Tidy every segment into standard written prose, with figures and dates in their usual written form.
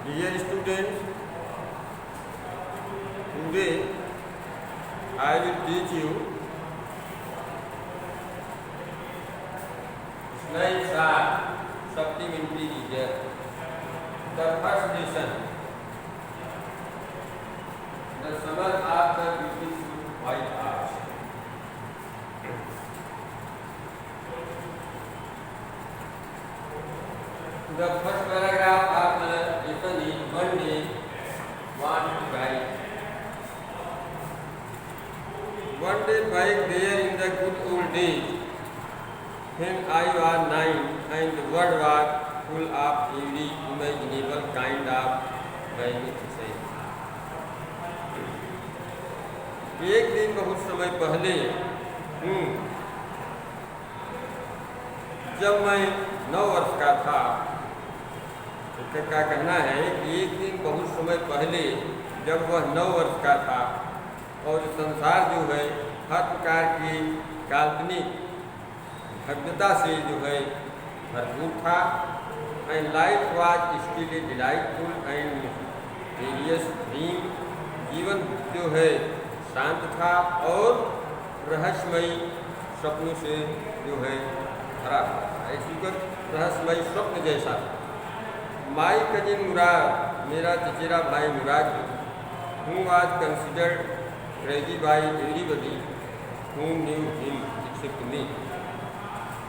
Dear students, today I will teach you slide 7 supplementary reader. The first lesson, the summer after beautiful white arch. The first paragraph of the lesson is one day want to write. One day back there in the good old days, when I was 9 and the world was full of every imaginable kind of magnificence. एक दिन बहुत समय पहले जब मैं 9 वर्ष का था, का कहना है कि एक दिन बहुत समय पहले जब वह 9 वर्ष का था और संसार जो है हर प्रकार की काल्पनिक भव्यता से जो है भरपूर था, and life was still a delightful and various dream. जीवन जो है शांत था और रहस्यमयी सपनों से जो है भरा था, रहस्यमयी स्वप्न जैसा था। माई कजिन मुराद, मेरा चचेरा भाई मुराद, हूँ आज कंसिडर्ड क्रेजी बाई एवरीबडी हूँ न्यू हिम एक्सेप्ट मी।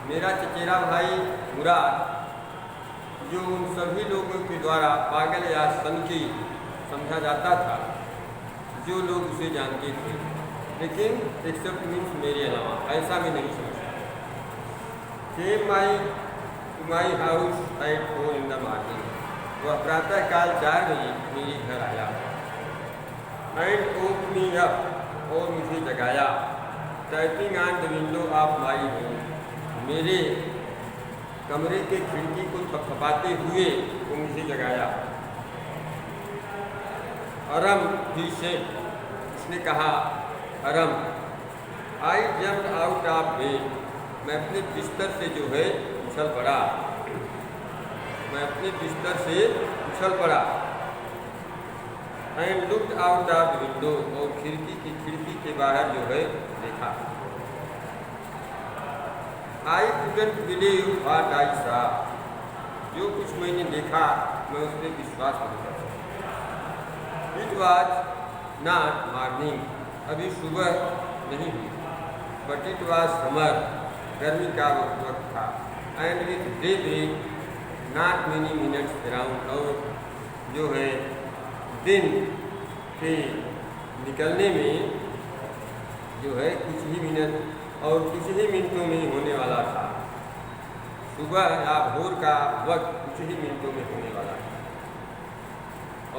मेरा चचेरा भाई मुराद जो उन सभी लोगों के द्वारा पागल या सनकी समझा जाता था जो लोग उसे जानते थे, लेकिन एक्सेप्ट मीन्स मेरे अलावा, ऐसा मैं नहीं समझता। Came my house at 4 in the morning, वह प्रातःकाल 4 बजे मेरे घर आया। एंड ओक मी अप, और मुझे जगाया। Tapping on the window of my room, मेरे कमरे के खिड़की को थपथपाते हुए वो मुझे जगाया। अरम ही से, उसने कहा अरम। I jumped out of bed, मैं अपने बिस्तर से जो है उछल पड़ा। And looked out of window, और खिड़की के बाहर जो है देखा। I couldn't believe what I saw, जो कुछ मैंने देखा मैं उस पर विश्वास नहीं कर सकता। इट वॉज नॉट मॉर्निंग, अभी सुबह नहीं हुई, बट इट वॉज समर, गर्मी का वक्त था। And with daybreak not many minutes around, और जो है दिन के निकलने में जो है कुछ ही मिनटों में होने वाला था। सुबह या भोर का वक्त कुछ ही मिनटों में होने वाला था।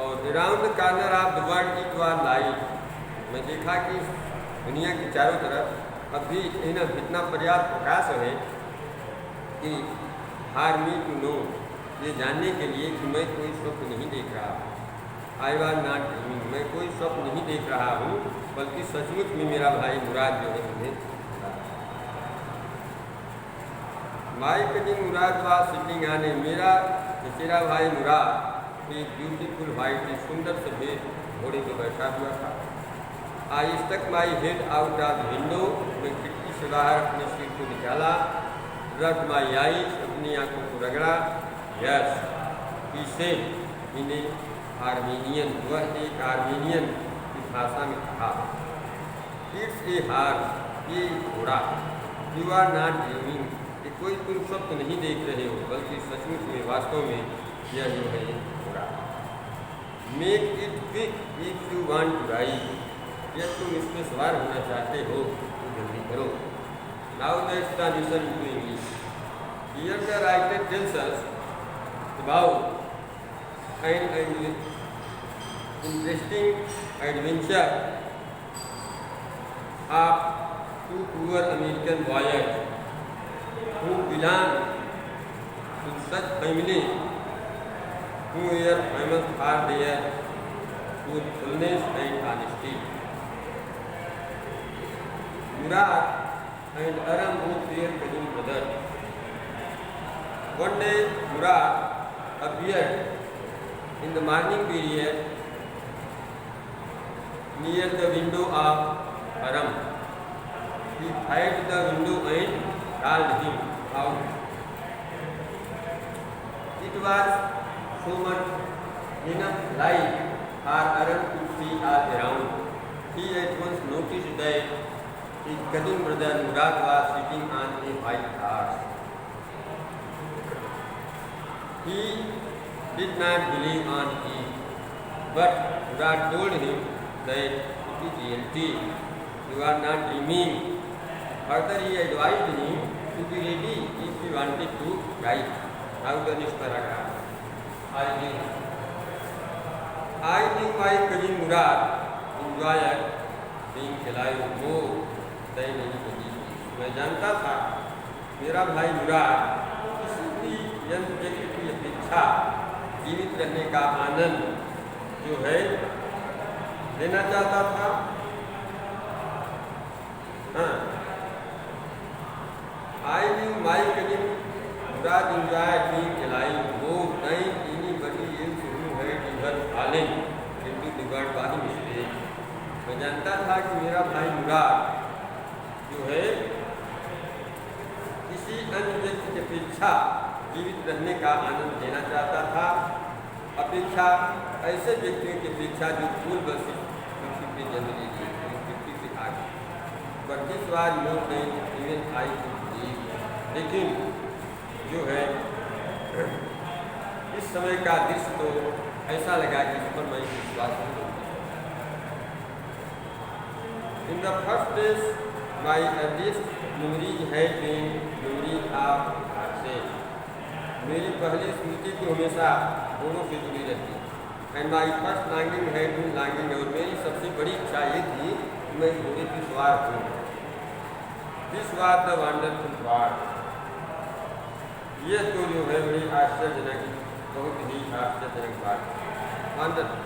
और around the corner of the world it was light, मैं देखा कि दुनिया के चारों तरफ अभी इतना पर्याप्त प्रकाश है कि फॉर मी टू नो, ये जानने के लिए कि मैं कोई स्वप्न नहीं देख रहा। आई वॉज नॉट ड्रीमिंग, मैं कोई स्वप्न नहीं देख रहा हूँ, बल्कि सचमुच में मेरा भाई मुराद जो है मुझे। My cousin Murad was sitting on a, मेरा चचेरा भाई मुराद एक ब्यूटीफुल वाइट, सुंदर से घोड़े पर बैठा हुआ था। I stuck my head out of window, मैं खिड़की से बाहर अपने सिर को निकाला। रब माई आईज, अपनी आंखों को रगड़ा। Yes he said in A Armenian, वह एक आर्मेनियन की भाषा में कहा। इट्स ए हार्स, ये घोड़ा। यू आर नॉट ड्रीमिंग, कि कोई तुम स्वप्न नहीं देख रहे हो, बल्कि सचमुच में वास्तव में यह जो है घोड़ा। Make it quick if you want to ride, यदि तुम इस पर सवार होना चाहते हो तो जल्दी करो। Now that's translation to English. Here the writer tells us about an interesting adventure of 2 poor American boys who belong to such family who were famous for their truthfulness and honesty. Murad and Aram both were cousin brothers. One day Murad appeared In the morning period, near the window of Aram, he tried the window and called him out. It was so much enough light for Aram to see all around. He at once noticed that his cousin brother Murad was sitting on a white horse. He did not believe on it, but Murad told him that it is reality. You are not dreaming. Further, he advised him to be ready if he wanted to ride. Now the next paragraph. I knew my cousin Murad enjoyed being alive more than anybody. मैं जानता था मेरा भाई मुराद किसी भी यंत्र व्यक्ति की अपेक्षा जीवित रहने का आनंद जो है लेना चाहता था। हाँ, I knew my cousin Murad enjoyed being alive more than anybody else who had ever fallen into the world by mistake. मैं जानता था कि मेरा भाई मुराद जो है किसी अन्य व्यक्ति की अपेक्षा जीवित रहने का आनंद लेना चाहता था। अपेक्षा ऐसे व्यक्तियों की अपेक्षा जो फूल बसी पृथ्वी पे जन्म लीजिए पृथ्वी से आगे। But this was more than even I could believe. लेकिन जो है इस समय का दृश्य तो ऐसा लगा कि इस पर मैं विश्वास नहीं करता। In the first place, my earliest memory had been memory of ourselves. मेरी पहली स्मृति तो हमेशा घोड़ों से जुड़ी रहती है। And my first longing had been longing, और मेरी सबसे बड़ी इच्छा ये थी कि मैं घोड़े की सवार हूँ। This was the wonderful part. ये तो जो है बड़ी आश्चर्यजनक, बहुत ही आश्चर्यजनक बात, wonderful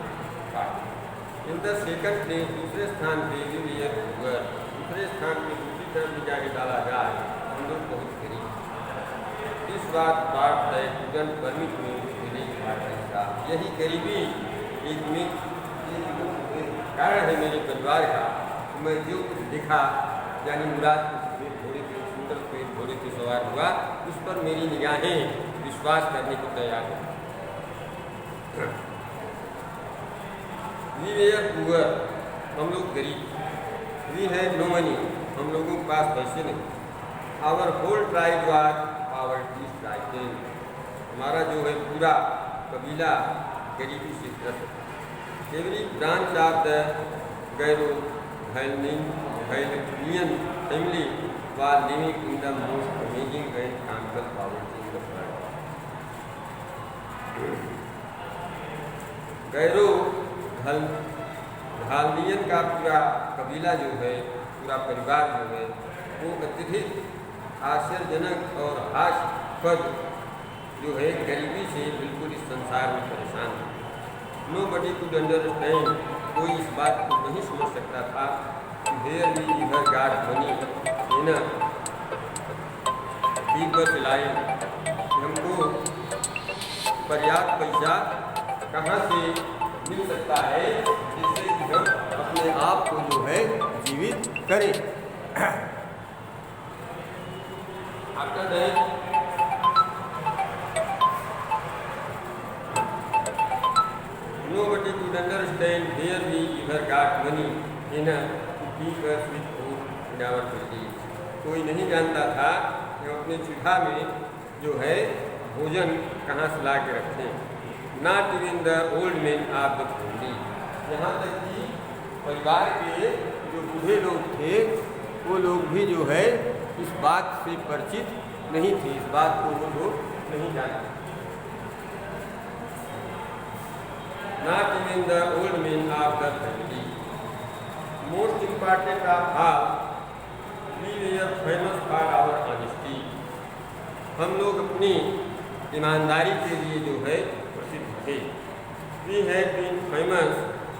part. In the second place, दूसरे स्थान पे दूसरे स्थान पे दूसरी तरफ भी जाके डाला जाए हम लोग बहुत गरीब। इस बात है तुरंत परमिट में मिले यही गरीबी एक कारण है मेरे परिवार का। मैं जो कुछ देखा यानी मुराद घोड़े के सुंदर पेड़ घोड़े के सवार हुआ उस पर मेरी निगाहें विश्वास करने को तैयार है। We were poor, हम लोग गरीब। We had no money, हम लोगों के पास पैसे नहीं। Our whole tribe was poverty stricken, हमारा जो है पूरा कबीला गरीबी से ग्रस्त। Every branch of the Gairo-Ghalinian family was living in the most amazing and comical poverty in the world. घालनियन का पूरा कबीला जो है पूरा परिवार जो है वो अत्यधिक आश्चर्यजनक और हास्यास्पद जो है गरीबी से बिल्कुल इस संसार में परेशान है। Nobody could understand, कोई इस बात को नहीं समझ सकता था कि here we ever got money in a big line, हमको पर्याप्त पैसा कहाँ से मिल सकता है जिससे कि हम अपने आप को जो है जीवित करें। After that, nobody could understand where we ever got money enough to keep us with food in our villages. कोई नहीं जानता था कि हम अपने चूल्हा में जो है भोजन कहाँ से ला के रखें। Not even the old men of the family, यहाँ तक कि परिवार के जो बूढ़े लोग थे वो लोग भी जो है इस बात से परिचित नहीं थे, इस बात को वो लोग नहीं जानते। Not even the old men of the family. Most important of all, we were famous for our honesty. हम लोग अपनी ईमानदारी के लिए जो है प्रसिद्ध थे। We had been famous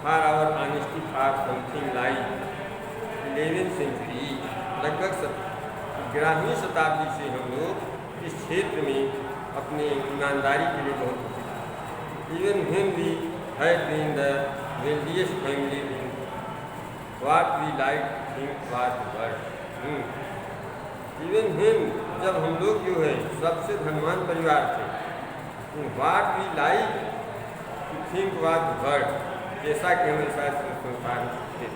for our honesty for something like 11th century. लगभग 11वीं शताब्दी से हम लोग इस क्षेत्र में अपने ईमानदारी के लिए बहुत प्रसिद्ध थे। Even when we had been the wealthiest family in what we like think was the world. Even when जब हम लोग जो है सबसे धनवान परिवार थे, what we like to think was the world, जैसा कि हमेशा संसार थे.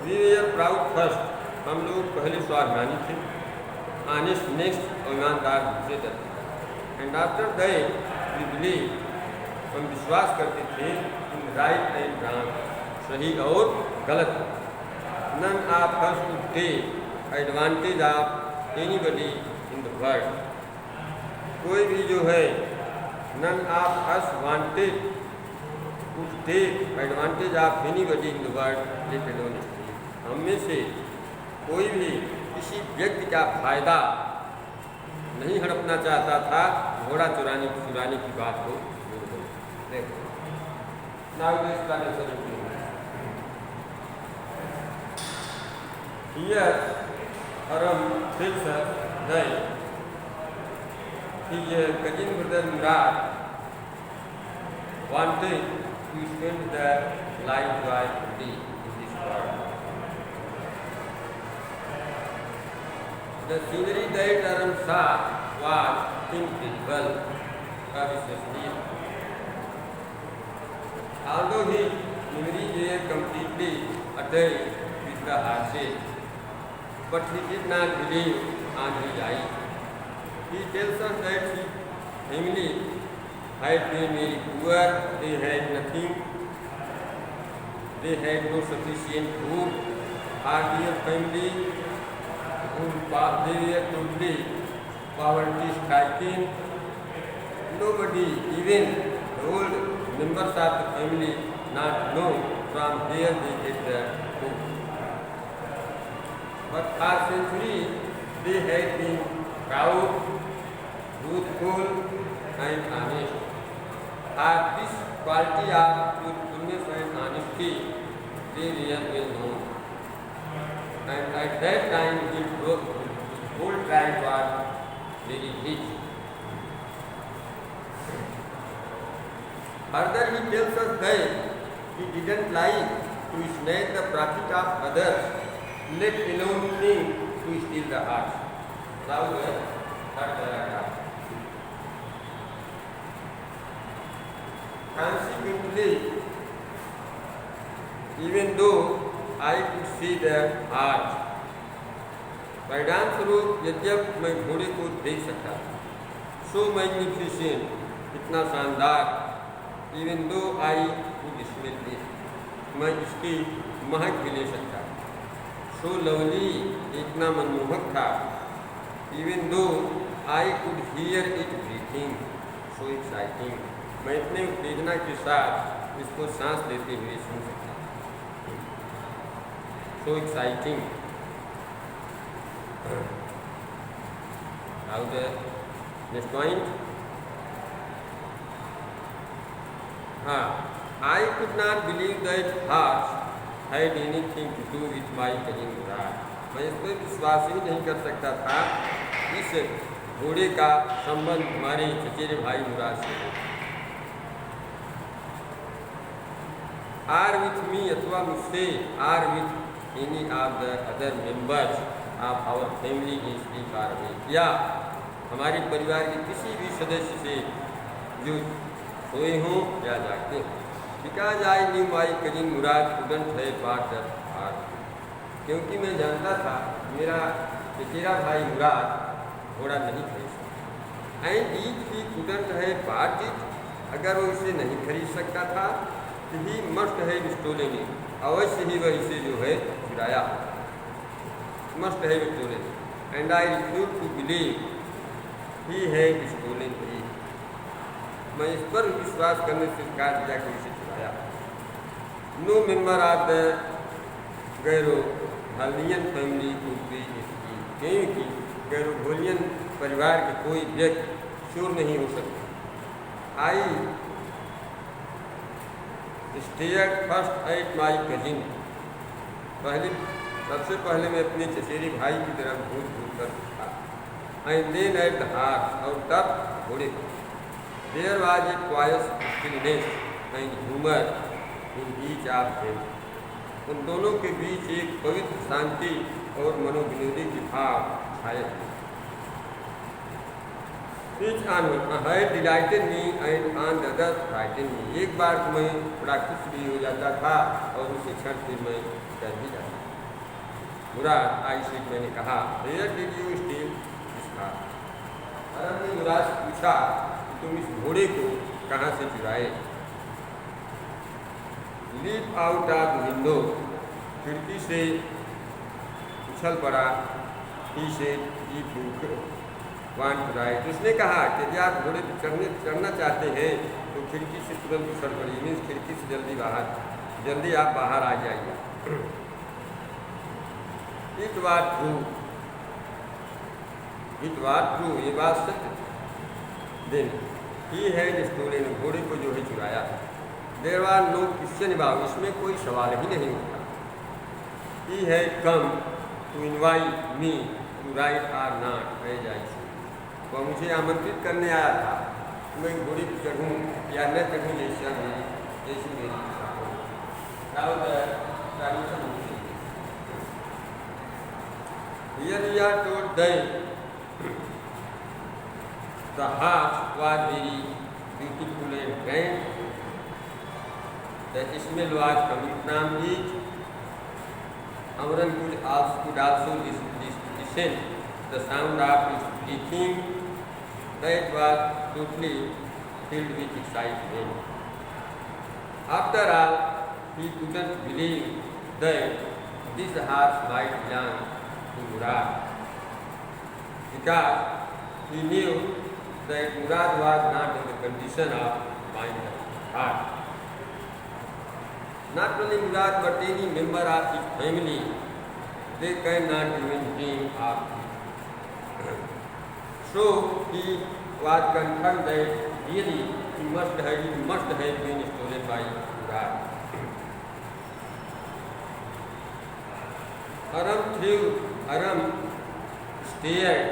We were proud first, हम लोग पहले स्वाभिमानी थे, honest next और ईमानदार दूसरे थे. And after that we believe, हम विश्वास करते थे इन राइट एंड रॉन्ग, सही और गलत. None of us would take advantage of anybody in the world. कोई भी जो है none of us wanted to take advantage of anybody in the world, let alone steal. हम में से कोई भी किसी व्यक्ति का फायदा नहीं हड़पना चाहता था. घोड़ा चुराने की बात को भूल गए. देखो now the explanation is here. Aram tells us that his cousin brother Murad wanted to spend their life joyfully in this world. The scenery that Aram saw was incredible, obviously. Although his memories were completely attached with the hardship, but he did not believe on his eyes. He tells us that his family had been very poor, they had nothing, they had no sufficient food. Our dear family, they were totally poverty-stricken. Nobody, even the old members of the family, not know from where they get the food. But for centuries they had been proud, truthful and honest. For this quality of truthfulness and honesty, they were well known. And at that time his whole tribe was very rich. Further he tells us that he didn't like to snatch the profit of others, let alone think to steal the heart. Consequently, even though I could see their heart, परिणाम स्वरूप यद्यप मैं घोड़े को देख सकता था, so magnificent, इतना शानदार, even though I could smell it, मैं इसकी महक भी ले सकता. So lovely, इतना मनमोहक था, even though I could hear it breathing, so exciting, मैं इतने उत्तेजना के साथ इसको सांस लेते हुए सुन सकता. So exciting. Now the next point. I could not believe that horse had anything to do with my cousin Murad. मैं इस पर विश्वास ही नहीं कर सकता था इस घोड़े का संबंध हमारे चचेरे भाई मुराद से हो. Are with me अथवा मुझसे, are with any of the other members of our family is sleep or awake, या हमारे परिवार के किसी भी सदस्य से जो सोए हों या जागते हों. Because I knew my cousin Murad couldn't have bought the horse, क्योंकि मैं जानता था मेरा चचेरा भाई मुराद घोड़ा नहीं खरीद सकता. And if he couldn't have bought it, अगर वो इसे नहीं खरीद सकता था, he must have stolen it, अवश्य ही वह इसे जो है चुराया. Must have stolen it, and I refuse to believe he had stolen it. मैं इस पर विश्वास करने से इनकार किया कि इसे चुराया. No member of the Garoghlanian family could be इसकी, क्योंकि गैरो-घोलियन परिवार के कोई व्यक्ति चोर नहीं हो सकता. I stared first at my cousin, सबसे पहले मैं अपने चचेरे भाई की तरफ घूर कर था. And then at the horse, और तब घोड़े. There was a quiet stillness and humor in each of them. उन दोनों के बीच एक पवित्र शांति और मनोविनोदी की भाव छाया थी। Each on had delighted me and on the other frightened me. एक बार तो मैं बड़ा खुश भी हो जाता था और उसी क्षण फिर मैं डर भी जाता था। मुराद आई से मैंने कहा, Where did you steal this car? अरब ने मुराद से पूछा कि तुम इस घोड़े को कहाँ से चुराए? लीप आउट ऑफ विंडो, खिड़की से उछल पड़ा। ही से बुक वांट टू राइड, उसने कहा कि यदि आप घोड़े पर चढ़ना चाहते हैं तो खिड़की से तुरंत उछल पड़िए, मीन्स खिड़की से जल्दी आप बाहर आ जाइए। इट वाज ट्रू, ये बात सत्य थी। देन ही हैड स्टोलन, घोड़े को जो है चुराया। There was no question about, इसमें कोई सवाल ही नहीं होता। He had come to invite me to ride or not as I say, वह मुझे आमंत्रित करने आया था कि मैं घोड़े पर चढ़ूँ या न चढ़ूँ, जैसी मेरी इच्छा हो। Here we are told that the heart was very beautiful and grand. The smell was coming from it. Amran could also listen the sound of its breathing. That was totally filled with excitement. After all, he couldn't believe that this horse might belong to Murad, because he knew that Murad was not in the condition of mind and heart. Not only Murad but any member of his family, they cannot even dream of it. So he was confirmed that really he must have been stolen by Murad. Aram stared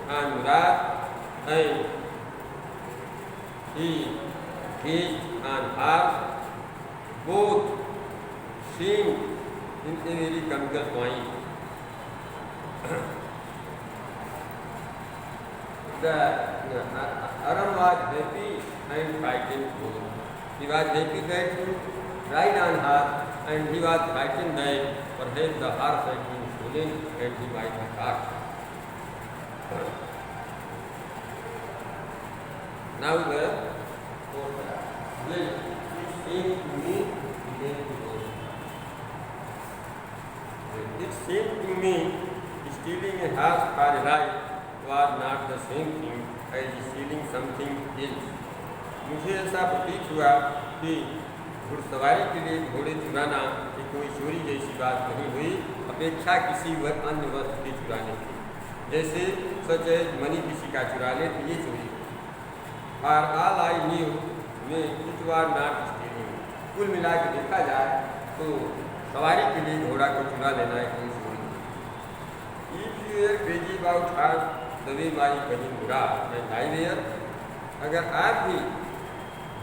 on Murad and he gazed on her. Both seemed in a very comical point. Aram was happy and frightened too. He was happy that to ride on her, and he was frightened that perhaps the horse had been stolen and he might have caught. Now the fourth seemed to me began to go. It seemed to me stealing a horse for a ride was not the same thing as stealing something else. मुझे ऐसा प्रतीत हुआ कि घुड़सवारी के लिए घोड़े चुराना एक कोई चोरी जैसी बात नहीं हुई, अपेक्षा किसी अन्य वस्तु के चुराने की, जैसे सच एज मनी किसी का चुरा ले तो ये चोरी। फॉर ऑल आई न्यू में इट वाज नॉट स्टीलिंग। कुल मिला के देखा जाए तो सवारी के लिए घोड़ा को चुरा लेना एक कोई चोरी नहीं। If you are crazy about horse the way my कहीं बुरा एंड आई वेयर, अगर आप भी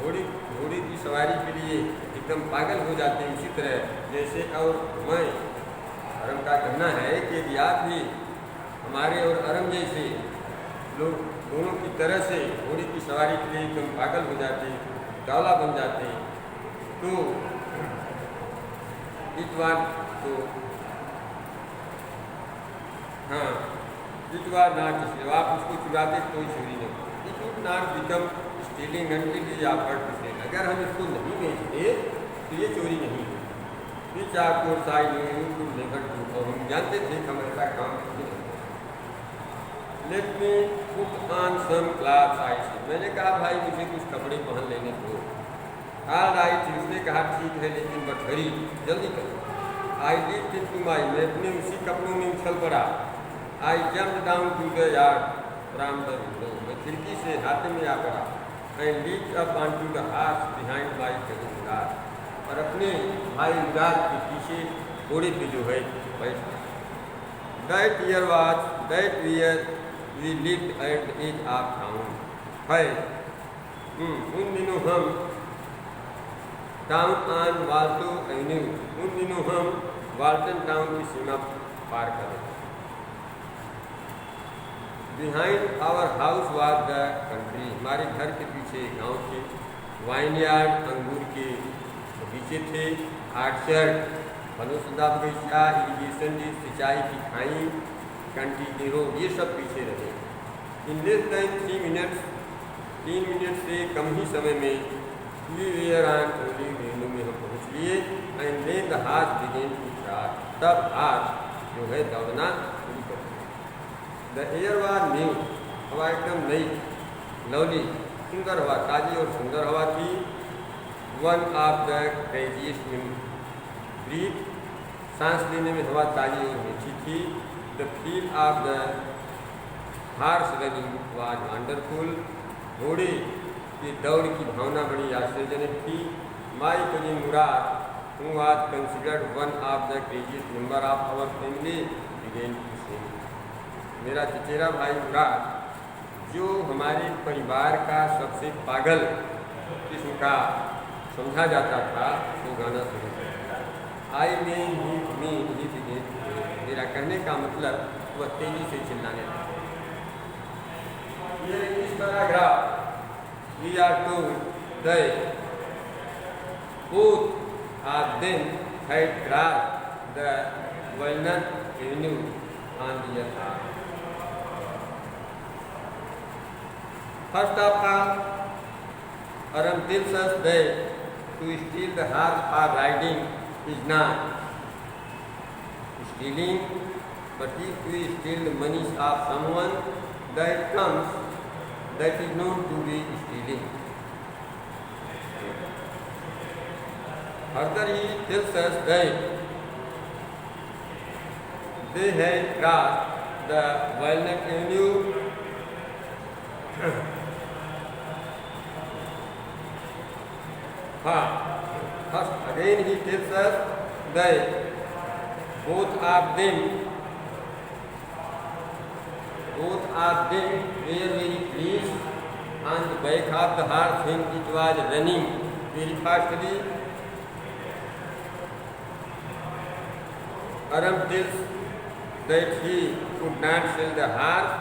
घोड़े की सवारी के लिए एकदम पागल हो जाते हैं उसी तरह जैसे, और मैं अरम का कहना है कि यदि आप भी हमारे और अरम जैसे लोग दोनों की तरह से घोड़े की सवारी के लिए एकदम पागल हो जाते, काला बन जाते, तो इट वाज नॉट स्टीलिंग, आप उसको चुराते कोई चोरी नहीं। It would not become stealing until he offered to sell, अगर हम इसको नहीं बेचते तो ये चोरी नहीं है। Which of course I knew to never do, और हम जानते थे कि हम ऐसा काम नहीं करते। Let me put on some clothes, I said, मैंने कहा भाई मुझे कुछ कपड़े पहन लेने दो। ऑल राइट, उसने कहा ठीक है लेकिन बट हरी, जल्दी करो। आई डिड इनटू माई, मैं अपने उसी कपड़ों में उछल पड़ा। I jump down to the yard from the window, मैं खिड़की से हाथे में आ पड़ा। And leap up on to the horse behind my cousin Murad, और अपने भाई मुराद के पीछे घोड़े पे जो है बैठ गया। That year we lived at the edge of town, है उन दिनों हम टाउन ऑन वाल्टो एवेन्यू, उन दिनों हम वाल्टन टाउन की सीमा पार कर रहे थे। Behind our house was the country, हमारे घर के पीछे एक गाँव थे। वाइनयार्ड, अंगूर के बगीचे थे। आर्चर्ड, फलोसदा बगीचा, इरीगेशन की सिंचाई की खाई, कंटीनेरो, ये सब पीछे रहे। In less than 3 minutes, 3 minute से कम ही समय में वी वेयर ऑन ओनली रेनू में हम पहुँच लिए। एंड देन द हाथ बिगेन टू स्टार्ट, तब हाथ जो है दौड़ना शुरू कर दिया। द एयर वाज न्यू, हवा एकदम नई, लवली, सुंदर हवा, ताज़ी और सुंदर हवा थी। One of the craziest in breath, सांस लेने में हवा ताज़ी और मीठी थी। The feel of the horse running was wonderful, घोड़े की दौड़ की भावना बड़ी आश्चर्यजनक थी। My cousin Murad, who was considered one of the craziest member of our family, began to sing, मेरा चचेरा भाई मुराद, जो हमारे परिवार का सबसे पागल किस्म का समझा जाता था, वो गाना शुरू कर दिया। आई मीन ही बिगेन, मेरा कहने का मतलब वह तेजी से चिल्लाने लगा। ये इस paragraph we are told that both of them had crossed the Walnut Avenue on the path. First of all, Aram tells us that to steal the horse for riding is not stealing, but if we steal the money of someone that comes, that is known to be stealing. Further, he tells us that they had crossed the Walnut Avenue first. Again, he tells us that both of them were very pleased on the back of the horse when it was running very fastly. Aram tells that he could not sell the horse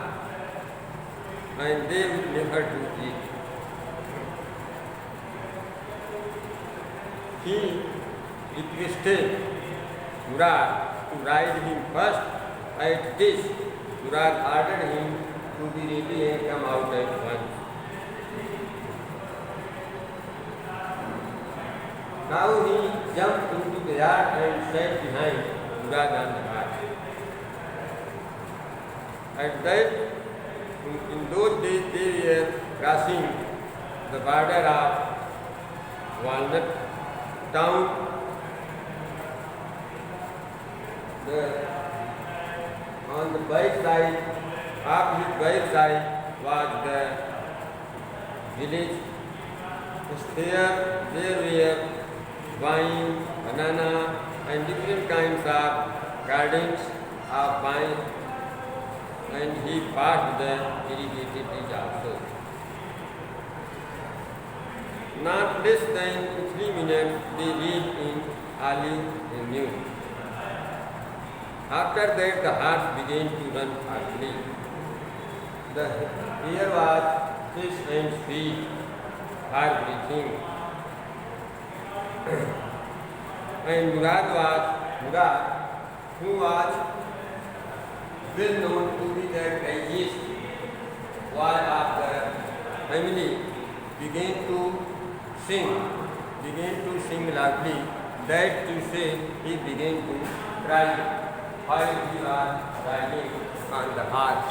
and they would never do it. He requested Murad to ride him first. At this, Murad ordered him to be ready and come out at once. Now he jumped into the yard and sat behind Murad on the horse. At that, in those days, they were crossing the border of Walnut Town. On the back side, opposite back side was the village. There were vine, banana and different kinds of gardens of vine, and he passed the irrigated bridge also. Not less than 3 minutes they reached in Olive Avenue. After that, the horse began to run fastly. The air was fresh and sweet for breathing. And Murad, who was well known to be the craziest boy of the family, began to sing loudly. That to say, he began to cry while he was riding on the horse.